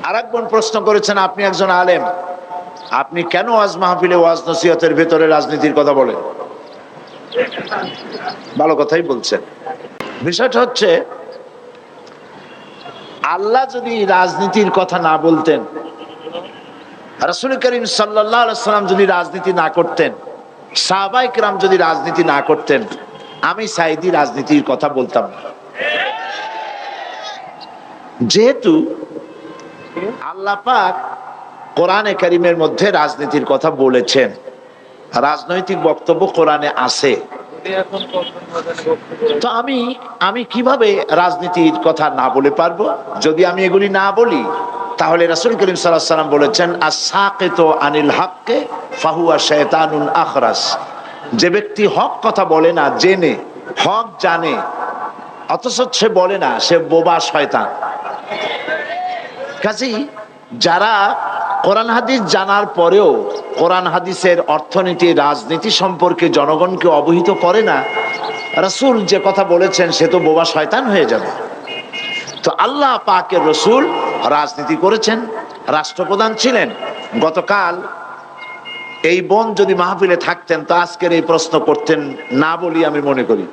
আরেক বোন প্রশ্ন করেছেন, আপনি একজন আলেম, আপনি কেন ওয়াজ মাহফিলে ওয়াজ নসিহতের ভেতরে রাজনীতির কথা বলেন? ভালো কথাই বলছেন। বিষয়টা হচ্ছে, আল্লাহ যদি রাজনীতির কথা না বলতেন, রাসূল করিম সাল্লাল্লাহু আলাইহি সাল্লাম যদি রাজনীতি না করতেন, সাহাবায়ে কেরাম যদি রাজনীতি না করতেন, আমি সাঈদী রাজনীতির কথা বলতাম না। যেহেতু আল্লাহ পাক কোরআনে কারীমের মধ্যে রাজনীতির কথা বলেছেন, রাজনৈতিক বক্তব্য কোরআনে আছে, তো আমি কিভাবে রাজনীতির কথা না বলে পারবো? যদি আমি এগুলি না বলি, তাহলে রাসূল করিম সাল্লাল্লাহু আলাইহি ওয়াসাল্লাম বলেছেন, আস-সাকিতু আনিল হাক্কি ফাহুয়া শায়তানুন আখরাস। যে ব্যক্তি হক কথা বলে না, জেনে হক জানে অথচ সে বলে না, সে বোবা শয়তান। কাজেই যারা কোরআন হাদিস জানার পরেও কোরআন হাদিসের অর্থনীতি, রাজনীতি সম্পর্কে জনগণকে অবহিত করে না, রাসূল যে কথা বলেছেন সে তো বোবা শয়তান হয়ে যাবে। তো আল্লাহ পাকের রাসূল রাজনীতি করেছেন, রাষ্ট্রপ্রধান ছিলেন। গতকাল এই বোন যদি মাহফিলে থাকতেন তো আজকের এই প্রশ্ন করতেন না বলি আমি মনে করি।